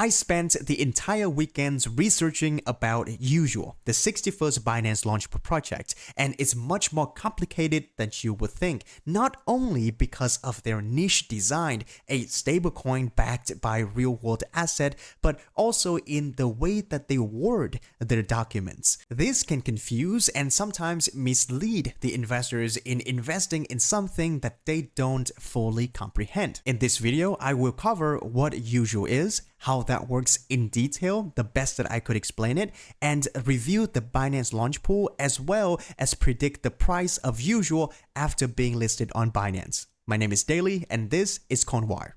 I spent the entire weekend researching about Usual, the 61st Binance Launchpool project, and it's much more complicated than you would think, not only because of their niche design, a stablecoin backed by real-world asset, but also in the way that they word their documents. This can confuse and sometimes mislead the investors in investing in something that they don't fully comprehend. In this video, I will cover what Usual is, how that works in detail, the best that I could explain it, and review the Binance Launchpool as well as predict the price of Usual after being listed on Binance. My name is Daily and this is CoinWire.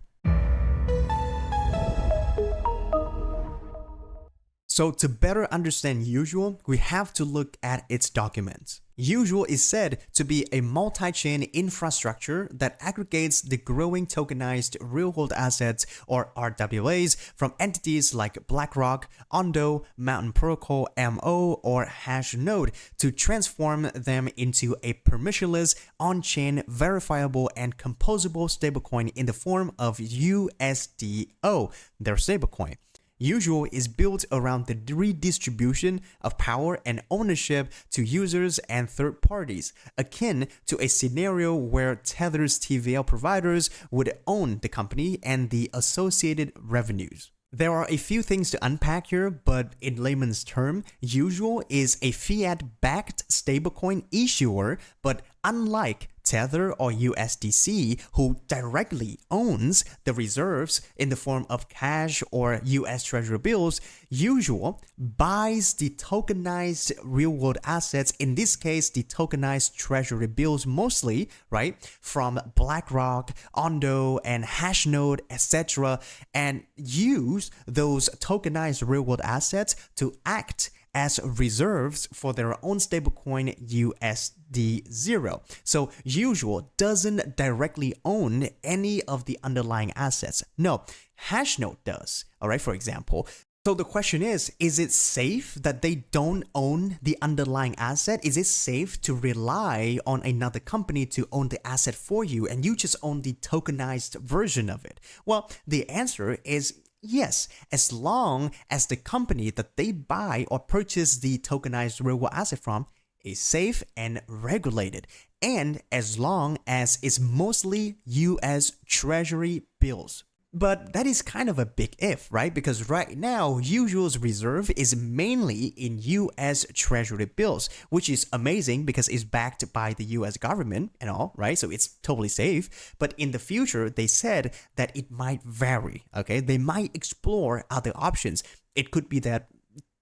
So to better understand Usual, we have to look at its documents. Usual is said to be a multi-chain infrastructure that aggregates the growing tokenized real-world assets or RWAs from entities like BlackRock, Ondo, Mountain Protocol, MO, or Hashnode to transform them into a permissionless, on-chain, verifiable, and composable stablecoin in the form of USDO, their stablecoin. Usual is built around the redistribution of power and ownership to users and third parties, akin to a scenario where Tether's TVL providers would own the company and the associated revenues. There are a few things to unpack here, but in layman's term, Usual is a fiat-backed stablecoin issuer, but unlike Tether or USDC, who directly owns the reserves in the form of cash or US Treasury bills, Usual buys the tokenized real-world assets, in this case, the tokenized Treasury bills mostly, right, from BlackRock, Ondo, and Hashnode, etc., and use those tokenized real-world assets to act as reserves for their own stablecoin USD0. So Usual doesn't directly own any of the underlying assets. No, Hashnode does, all right, for example. So the question is it safe that they don't own the underlying asset? Is it safe to rely on another company to own the asset for you and you just own the tokenized version of it? Well, the answer is yes, as long as the company that they buy or purchase the tokenized real-world asset from is safe and regulated, and as long as it's mostly US Treasury bills. But that is kind of a big if, right? Because right now, Usual's reserve is mainly in US Treasury bills, which is amazing because it's backed by the US government and all, right? So it's totally safe. But in the future, they said that it might vary, okay? They might explore other options. It could be that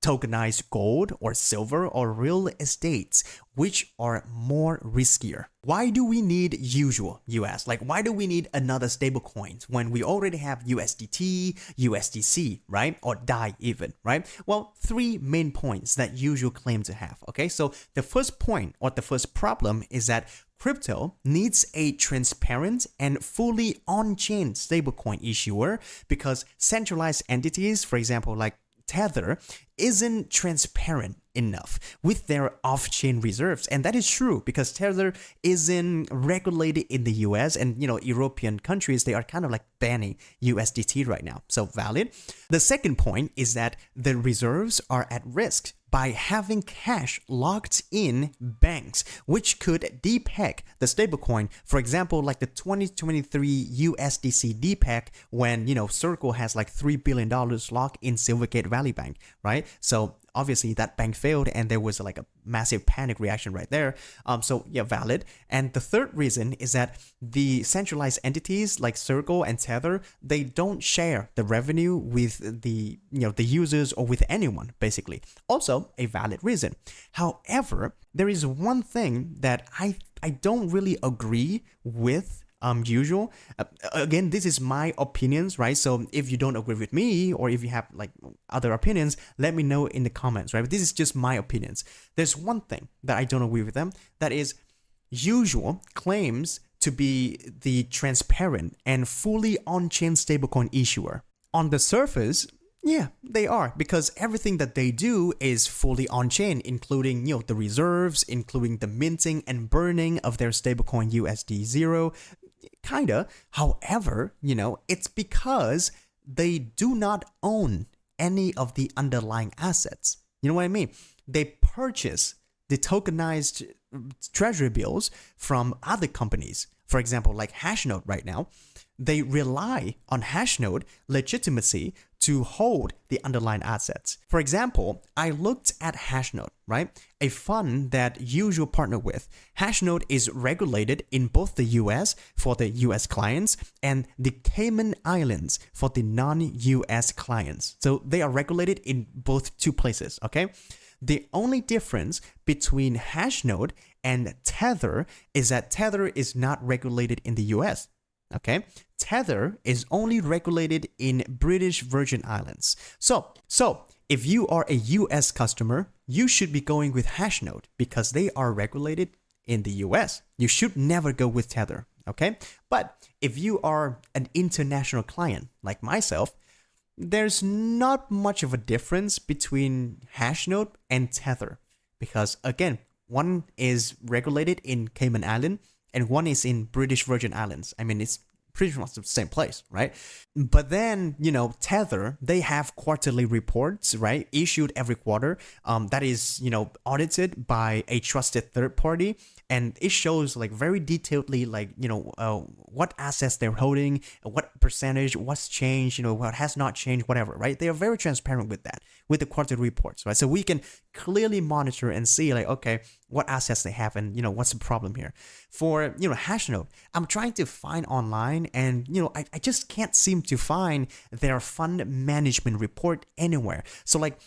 tokenized gold or silver or real estates, which are more riskier. Why do we need Usual, you ask? Like, why do we need another stablecoin when we already have USDT, USDC, right? Or DAI even, right? Well, three main points that Usual claim to have, okay? So the first point or the first problem is that crypto needs a transparent and fully on-chain stablecoin issuer because centralized entities, for example, like Tether, isn't transparent enough with their off-chain reserves. And that is true because Tether isn't regulated in the US and, European countries, they are kind of like banning USDT right now. So valid. The second point is that the reserves are at risk by having cash locked in banks, which could depeg the stablecoin. For example, like the 2023 USDC depeg when, Circle has like $3 billion locked in Silvergate Valley Bank, right? So obviously that bank failed and there was like a massive panic reaction right there. So yeah, valid. And the third reason is that the centralized entities like Circle and Tether, they don't share the revenue with the users or with anyone, basically. Also a valid reason. However, there is one thing that I don't really agree with Usual. Again, this is my opinions, right? So if you don't agree with me or if you have like other opinions, let me know in the comments, right? But this is just my opinions. There's one thing that I don't agree with them. That is, Usual claims to be the transparent and fully on-chain stablecoin issuer. On the surface, yeah, they are, because everything that they do is fully on-chain, including, the reserves, including the minting and burning of their stablecoin USD0. Kinda. However, it's because they do not own any of the underlying assets. You know what I mean? They purchase the tokenized treasury bills from other companies. For example, like Hashnode right now, they rely on Hashnode legitimacy to hold the underlying assets. For example, I looked at Hashnode, right? A fund that Usual partner with. Hashnode is regulated in both the US for the US clients and the Cayman Islands for the non-US clients. So they are regulated in both two places, okay? The only difference between Hashnode and Tether is that Tether is not regulated in the US. Okay, Tether is only regulated in British Virgin Islands. So if you are a US customer, you should be going with Hashnode because they are regulated in the US. You should never go with Tether, okay? But if you are an international client like myself, there's not much of a difference between Hashnode and Tether because again, one is regulated in Cayman Island and one is in British Virgin Islands. I mean, it's pretty much the same place, right? But then, Tether, they have quarterly reports, right? Issued every quarter. That is, audited by a trusted third party. And it shows like very detailedly, like, what assets they're holding, what percentage, what's changed, what has not changed, whatever, right? They are very transparent with that, with the quarterly reports, right? So we can clearly monitor and see like, okay, what assets they have and, what's the problem here. For, Hashnode, I'm trying to find online and, I just can't seem to find their fund management report anywhere. So like,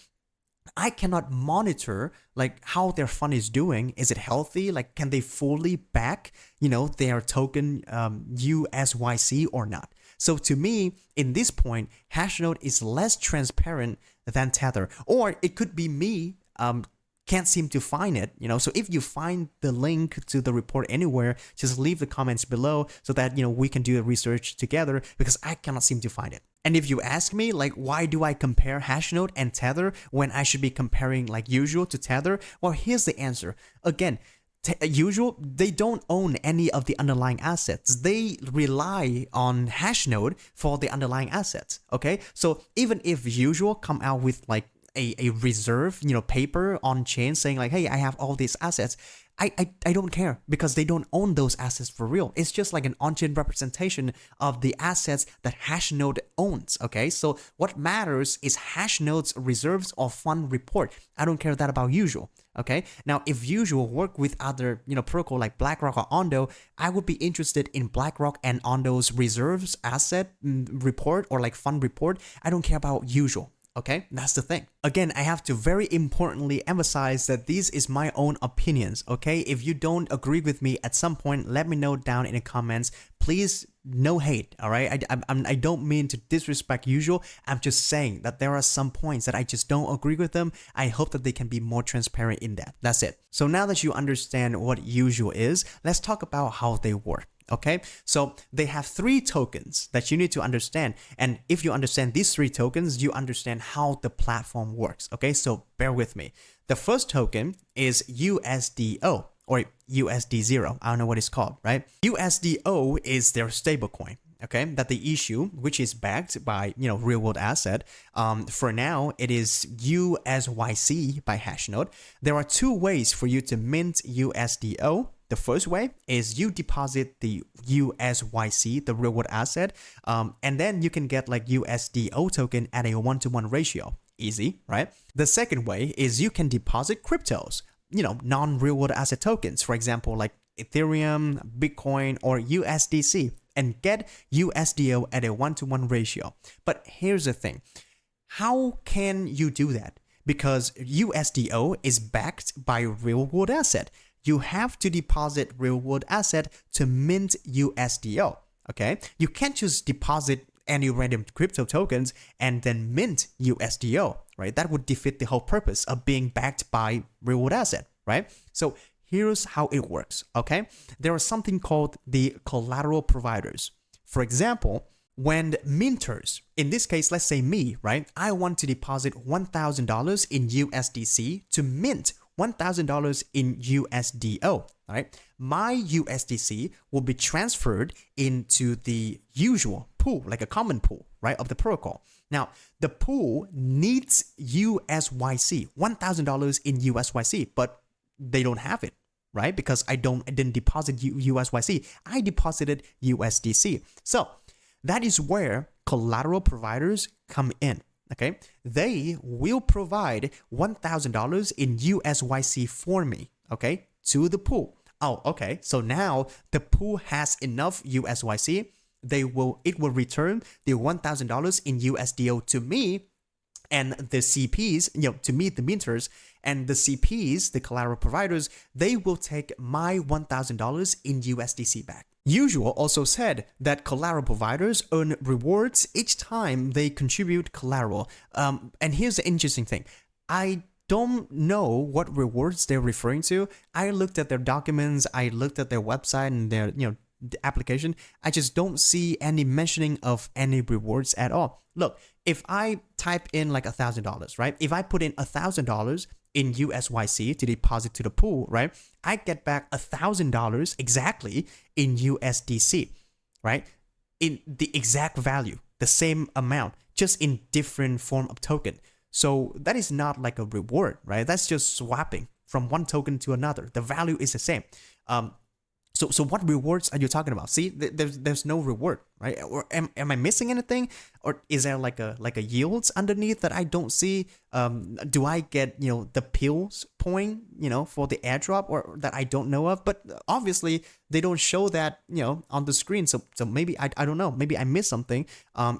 I cannot monitor like how their fund is doing. Is it healthy? Like, can they fully back, their token USYC or not? So to me, in this point, Hashnode is less transparent than Tether. Or it could be me can't seem to find it, So if you find the link to the report anywhere, just leave the comments below so that, we can do the research together because I cannot seem to find it. And if you ask me, like, why do I compare Hashnode and Tether when I should be comparing like Usual to Tether? Well, here's the answer. Again, Usual, they don't own any of the underlying assets. They rely on Hashnode for the underlying assets, okay? So even if Usual come out with like a reserve, paper on chain saying like, hey, I have all these assets, I don't care because they don't own those assets for real. It's just like an on-chain representation of the assets that Hashnode owns, okay? So what matters is Hashnode's reserves or fund report. I don't care that about Usual, okay? Now, if Usual work with other, protocol like BlackRock or Ondo, I would be interested in BlackRock and Ondo's reserves asset report or like fund report. I don't care about Usual. Okay, that's the thing. Again, I have to very importantly emphasize that this is my own opinions, okay? If you don't agree with me at some point, let me know down in the comments. Please, no hate, all right? I don't mean to disrespect Usual. I'm just saying that there are some points that I just don't agree with them. I hope that they can be more transparent in that. That's it. So now that you understand what Usual is, let's talk about how they work. Okay, so they have 3 tokens that you need to understand. And if you understand these 3 tokens, you understand how the platform works. Okay, so bear with me. The first token is USDO or USD0. I don't know what it's called, right? USDO is their stablecoin. Okay, that they issue, which is backed by, real world asset. For now, it is USYC by Hashnode. There are 2 ways for you to mint USDO. The first way is you deposit the USYC, the real world asset, and then you can get like USDO token at a 1-to-1 ratio. Easy, right? The second way is you can deposit cryptos, non-real world asset tokens, for example, like Ethereum, Bitcoin, or USDC, and get USDO at a 1-to-1 ratio. But here's the thing. How can you do that? Because USDO is backed by real world asset. You have to deposit real world asset to mint USDO, okay? You can't just deposit any random crypto tokens and then mint USDO, right? That would defeat the whole purpose of being backed by real world asset, right? So here's how it works, okay? There is something called the collateral providers. For example, when minters, in this case, let's say me, right? I want to deposit $1,000 in USDC to mint $1,000 in USDO, all right? My USDC will be transferred into the usual pool, like a common pool, right, of the protocol. Now, the pool needs USYC, $1,000 in USYC, but they don't have it, right? Because I didn't deposit USYC. I deposited USDC. So that is where collateral providers come in. Okay, they will provide $1,000 in USYC for me, okay, to the pool. Oh, okay, so now the pool has enough USYC. It will return the $1,000 in USDO to me, and the CPs, to me, the minters, and the CPs, the collateral providers, they will take my $1,000 in USDC back. Usual also said that collateral providers earn rewards each time they contribute collateral. And here's the interesting thing. I don't know what rewards they're referring to. I looked at their documents, I looked at their website and their, the application. I just don't see any mentioning of any rewards at all. Look, if I type in like $1,000, right? If I put in $1,000 in USYC to deposit to the pool, right? I get back $1,000 exactly in USDC, right? In the exact value, the same amount, just in different form of token. So that is not like a reward, right? That's just swapping from one token to another. The value is the same. So what rewards are you talking about? See, there's no reward, right? Or am I missing anything? Or is there like a yields underneath that I don't see? Do I get, the pills point, for the airdrop or that I don't know of? But obviously they don't show that, on the screen. So maybe I don't know. Maybe I missed something.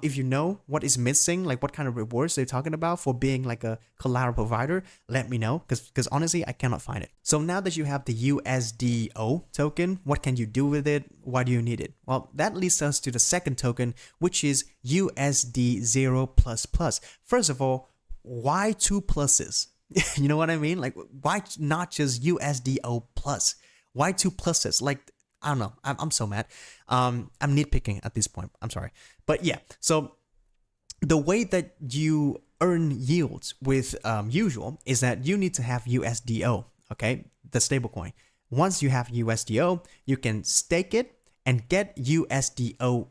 If you know what is missing, like what kind of rewards they're talking about for being like a collateral provider, let me know, because honestly I cannot find it. So now that you have the USDO token, what can you do with it? Why do you need it? Well, that leads us to the second token, which is USD0++. First of all, why two pluses? You know what I mean? Like, why not just USDO plus? Why two pluses? Like, I don't know. I'm so mad. I'm nitpicking at this point. I'm sorry. But yeah, so the way that you earn yields with usual is that you need to have USDO, okay? The stablecoin. Once you have USDO, you can stake it and get USDO++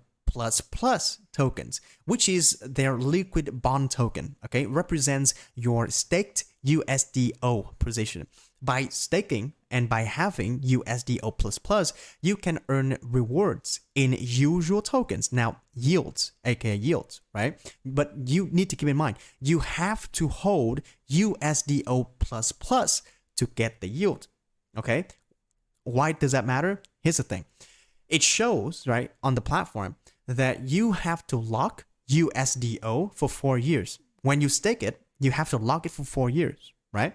tokens, which is their liquid bond token, okay? Represents your staked USDO position. By staking and by having USDO++, you can earn rewards in usual tokens. Now, yields, aka yields, right? But you need to keep in mind, you have to hold USDO++ to get the yield, okay? Why does that matter? Here's the thing. It shows, right, on the platform that you have to lock USDO for 4 years. When you stake it, you have to lock it for 4 years, right?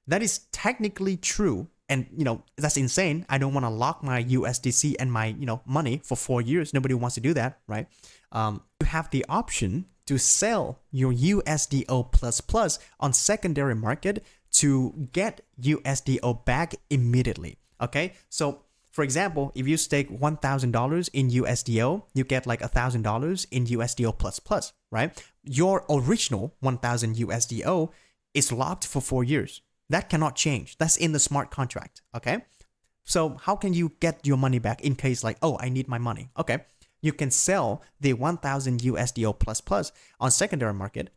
That is technically true. And, that's insane. I don't want to lock my USDC and my, money for 4 years. Nobody wants to do that, right? You have the option to sell your USDO++ on secondary market to get USDO back immediately, okay? So, for example, if you stake $1,000 in USDO, you get like $1,000 in USDO++, right? Your original 1,000 USDO is locked for 4 years. That cannot change. That's in the smart contract, okay? So how can you get your money back in case like, oh, I need my money? Okay, you can sell the 1,000 USDO++ on secondary market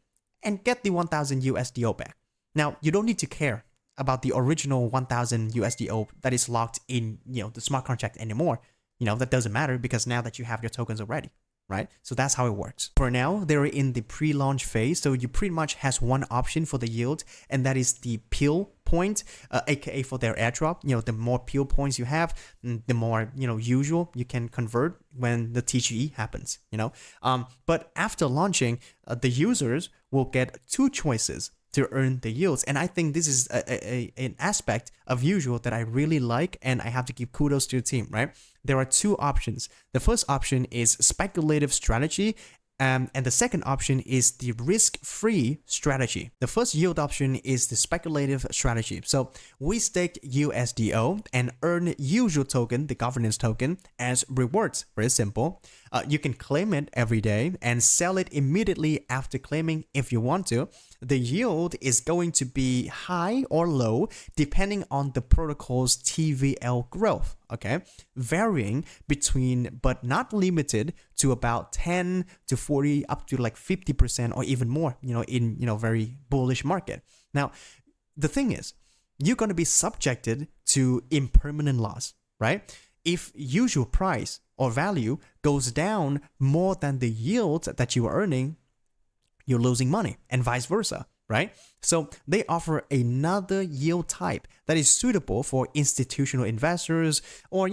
and get the 1,000 USDO back. Now, you don't need to care about the original 1,000 USDO that is locked in, the smart contract anymore. That doesn't matter because now that you have your tokens already, right? So that's how it works. For now, they're in the pre-launch phase, so you pretty much has one option for the yield, and that is the pill point, aka for their airdrop. The more pill points you have, the more, usual you can convert when the TGE happens, But after launching, the users will get two choices to earn the yields. And I think this is an aspect of usual that I really like, and I have to give kudos to the team, right? There are two options. The first option is speculative strategy, and the second option is the risk-free strategy. The first yield option is the speculative strategy. So we stake USDO and earn usual token, the governance token, as rewards. Very simple. You can claim it every day and sell it immediately after claiming if you want to. The yield is going to be high or low depending on the protocol's TVL growth, okay? Varying between, but not limited to, about 10 to 40 up to like 50% or even more, in, very bullish market. Now, the thing is, you're going to be subjected to impermanent loss, right? If usual price or value goes down more than the yield that you are earning, you're losing money, and vice versa, right? So they offer another yield type that is suitable for institutional investors or,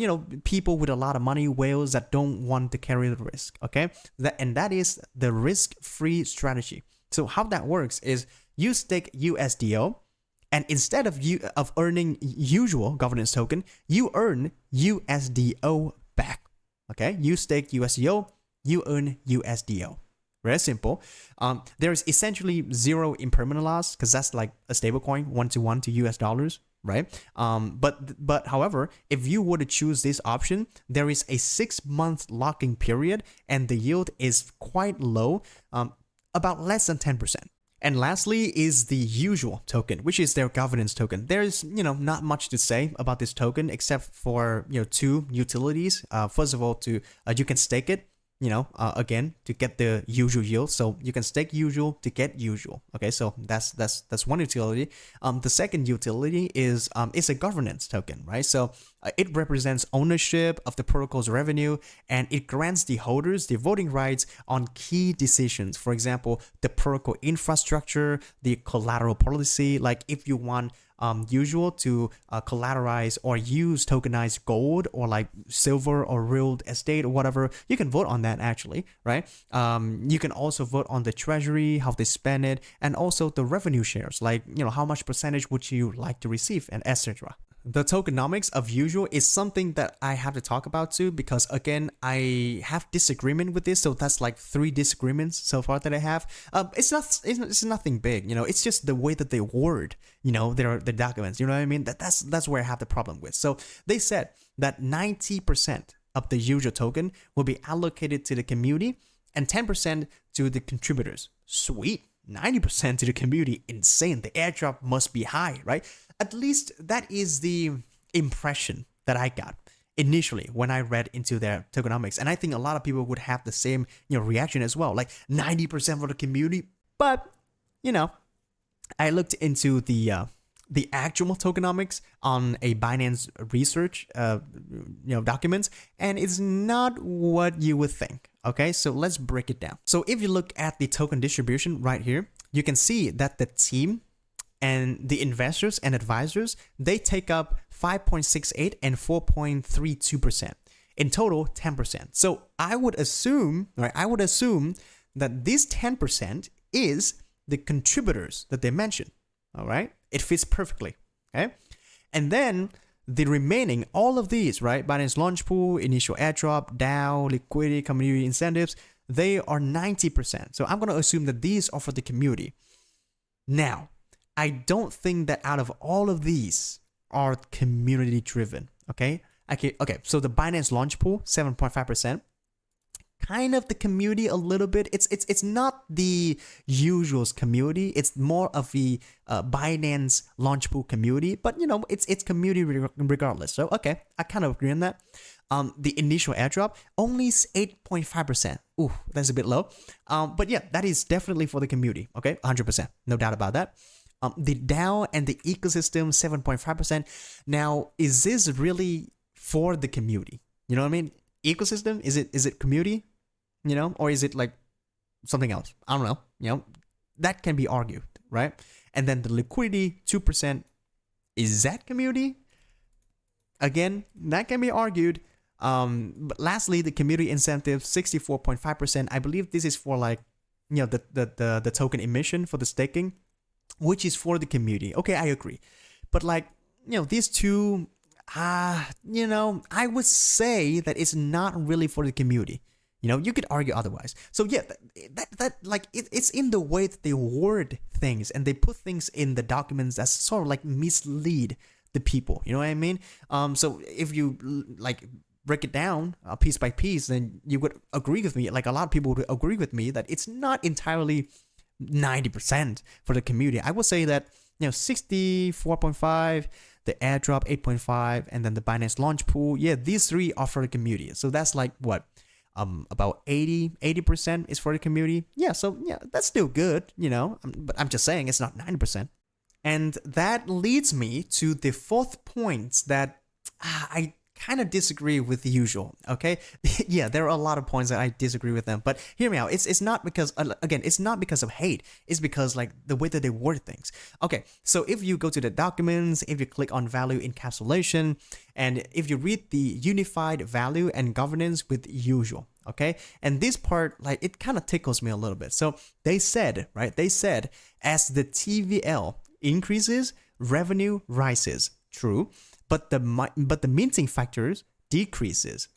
people with a lot of money, whales that don't want to carry the risk, okay? That is the risk-free strategy. So how that works is you stake USDO, and instead of earning usual governance token, you earn USDO back, okay? You stake USDO, you earn USDO. Very simple. There's essentially zero impermanent loss because that's like a stablecoin, 1-to-1 to US dollars, right? But however, if you were to choose this option, there is a 6-month locking period and the yield is quite low, about less than 10%. And lastly is the usual token, which is their governance token. There's, not much to say about this token except for, 2 utilities. First of all, you can stake it, again, to get the usual yield. So you can stake usual to get usual. Okay, so that's one utility. The second utility is it's a governance token, right? So it represents ownership of the protocol's revenue, and it grants the holders the voting rights on key decisions. For example, the protocol infrastructure, the collateral policy. Like if you want usual to collateralize or use tokenized gold or like silver or real estate or whatever, you can vote on that actually, right? You can also vote on the treasury, how they spend it, and also the revenue shares, like how much percentage would you like to receive, and etc. The tokenomics of usual is something that I have to talk about too, because again, I have disagreement with this. So that's like 3 disagreements so far that I have. It's nothing big, it's just the way that they word, the documents, you know what I mean? That's where I have the problem with. So they said that 90% of the usual token will be allocated to the community and 10% to the contributors. Sweet. 90% to the community, insane. The airdrop must be high, right? At least that is the impression that I got initially when I read into their tokenomics. And I think a lot of people would have the same, reaction as well, like 90% for the community. But, I looked into the actual tokenomics on a Binance research, documents, and it's not what you would think. Okay, so let's break it down. So if you look at the token distribution right here, you can see that the team and the investors and advisors, they take up 5.68 and 4.32%. In total, 10%. So I would assume that this 10% is the contributors that they mentioned. All right, it fits perfectly. Okay, and then the remaining, all of these, right? Binance Launchpool, initial airdrop, DAO, liquidity, community incentives, they are 90%. So I'm going to assume that these are for the community. Now, I don't think that out of all of these are community driven. Okay, so the Binance Launchpool, 7.5%. Kind of the community a little bit. It's not the usual community. It's more of the Binance Launchpool community, but it's community regardless. So okay, I kind of agree on that. The initial airdrop only 8.5%. Ooh, that's a bit low. But yeah, that is definitely for the community. Okay, 100%, no doubt about that. The DAO and the ecosystem, 7.5%. Now, is this really for the community? You know what I mean? Ecosystem, is it community? Or is it like something else? I don't know. That can be argued, right? And then the liquidity, 2%, is that community? Again, that can be argued. But lastly, the community incentive, 64.5%. I believe this is for like, the token emission for the staking, which is for the community. Okay, I agree. But like, these two, I would say that it's not really for the community. You could argue otherwise. So yeah, that like it's in the way that they word things and they put things in the documents that sort of like mislead the people. You know what I mean? So if you like break it down piece by piece, then you would agree with me. Like a lot of people would agree with me that it's not entirely 90% for the community. I would say that 64.5, the airdrop 8.5, and then the Binance Launchpool. Yeah, these three are for the community. So that's like what about 80% is for the community. Yeah, so yeah, that's still good, but I'm just saying it's not 90%. And that leads me to the fourth point that I kind of disagree with the usual. Okay, yeah, there are a lot of points that I disagree with them, but hear me out. It's not because again, it's not because of hate. It's because like the way that they word things. Okay, so if you go to the documents, if you click on value encapsulation, and if you read the unified value and governance with usual, okay, and this part, like, it kind of tickles me a little bit. So they said, right, as the TVL increases, revenue rises. True. But the minting factors decreases.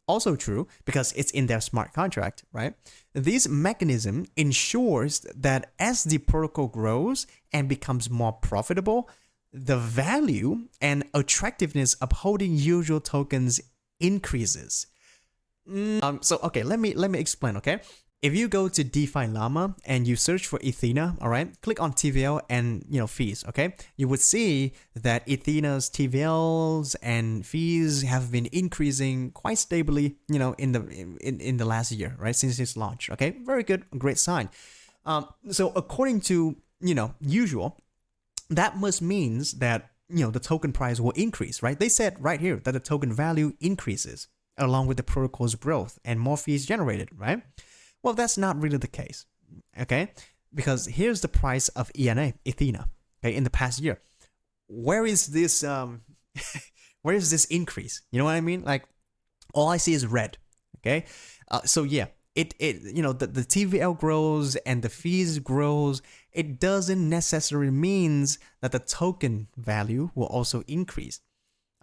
Also true, because it's in their smart contract, right? This mechanism ensures that as the protocol grows and becomes more profitable, the value and attractiveness of holding usual tokens increases. So okay, let me explain, okay? If you go to DeFi Llama and you search for Ethena, all right, click on TVL and fees, okay? You would see that Ethena's TVLs and fees have been increasing quite stably, in the last year, right, since its launch. Okay, very good, great sign. So according to usual, that must means that the token price will increase, right? They said right here that the token value increases along with the protocol's growth and more fees generated, right? Well, that's not really the case, okay? Because here's the price of Ethena, okay, in the past year. Where is this where is this increase? You know what I mean? Like, all I see is red, okay? So yeah, the TVL grows and the fees grows. It doesn't necessarily means that the token value will also increase,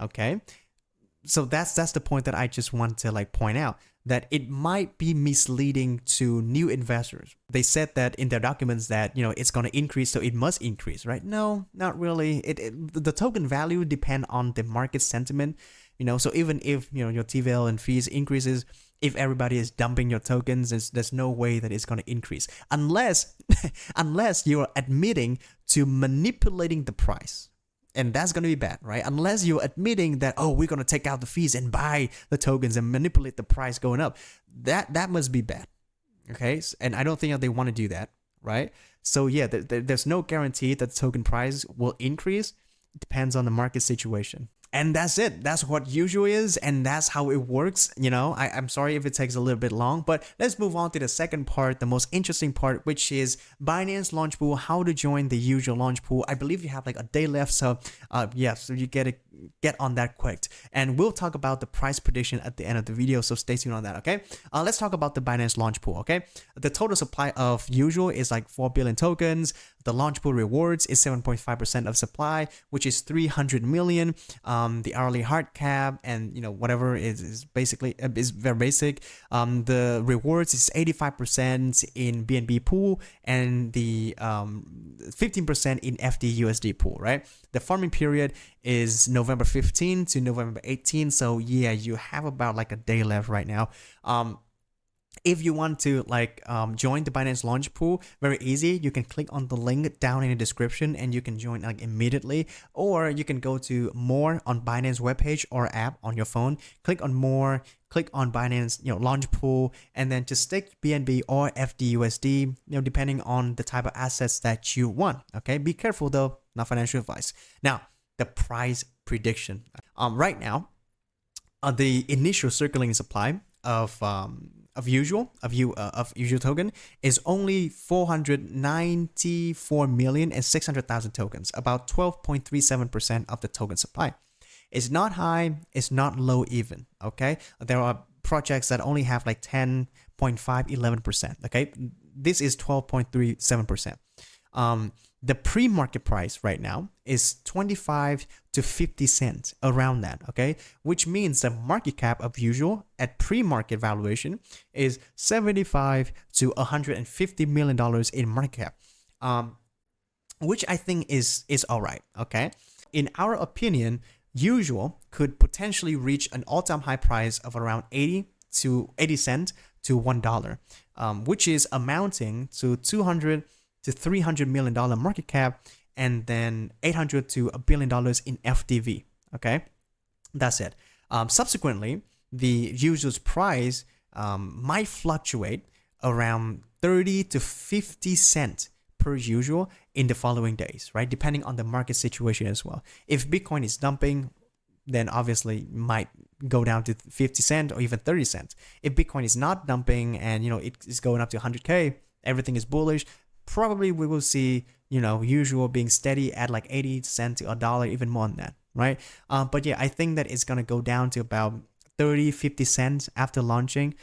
okay? So that's the point that I just want to point out, that it might be misleading to new investors. They said that in their documents that it's going to increase, so it must increase, right? No, not really. The token value depend on the market sentiment, So even if your TVL and fees increases, if everybody is dumping your tokens, there's no way that it's going to increase unless you're admitting to manipulating the price. And that's going to be bad, right? Unless you're admitting that, oh, we're going to take out the fees and buy the tokens and manipulate the price going up. That must be bad, okay? And I don't think that they want to do that, right? So yeah, there's no guarantee that the token price will increase. It depends on the market situation. And that's it. That's what usual is, and that's how it works. I'm sorry if it takes a little bit long, but let's move on to the second part, the most interesting part, which is Binance Launchpool, how to join the usual Launchpool. I believe you have like a day left, so so you get on that quick. And we'll talk about the price prediction at the end of the video, so stay tuned on that, okay? Let's talk about the Binance Launchpool, okay? The total supply of usual is like 4 billion tokens. The Launchpool rewards is 7.5% of supply, which is 300 million. The hourly hard cap and whatever is basically is very basic. The rewards is 85% in BNB pool and the 15% in FDUSD pool, right? The farming period is November 15 to November 18, so yeah, you have about like a day left right now. If you want to join the Binance Launchpool, very easy. You can click on the link down in the description and you can join immediately, or you can go to more on Binance webpage or app on your phone. Click on more, click on Binance Launchpool, and then just stick BNB or FDUSD, depending on the type of assets that you want. Okay, be careful though, not financial advice. Now, the price prediction. Right now, the initial circulating supply of usual token is only 494,600,000 tokens, about 12.37% of the token supply. It's not high, it's not low even, okay? There are projects that only have like 10.511%, okay? This is 12.37%. The pre-market price right now is 25 to 50 cents, around that, okay? Which means the market cap of usual at pre-market valuation is $75 to $150 million in market cap, which I think is all right, okay? In our opinion, Usual could potentially reach an all-time high price of around 80 cents to $1, which is amounting to $200 to $300 million market cap, and then $800 to $1 billion in FDV. Okay, that's it. Subsequently, the usual's price might fluctuate around 30 to 50 cents per usual in the following days, right? Depending on the market situation as well. If Bitcoin is dumping, then obviously it might go down to 50 cents or even 30 cents. If Bitcoin is not dumping and it is going up to 100K, everything is bullish, probably we will see usual being steady at like 80 cents to $1, even more than that, right? But yeah, I think that it's gonna go down to about 30-50 cents after launching.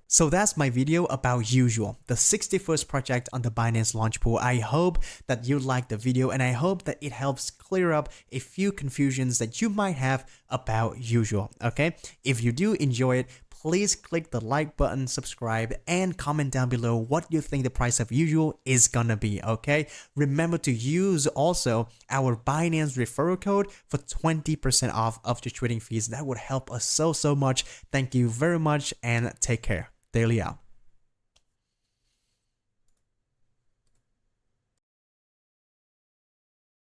So that's my video about Usual, the 61st project on the Binance Launchpool. I hope that you liked the video, and I hope that it helps clear up a few confusions that you might have about Usual. Okay, if you do enjoy it, please click the like button, subscribe, and comment down below what you think the price of Usual is gonna be, okay? Remember to use also our Binance referral code for 20% off of the trading fees. That would help us so much. Thank you very much, and take care. Daily out.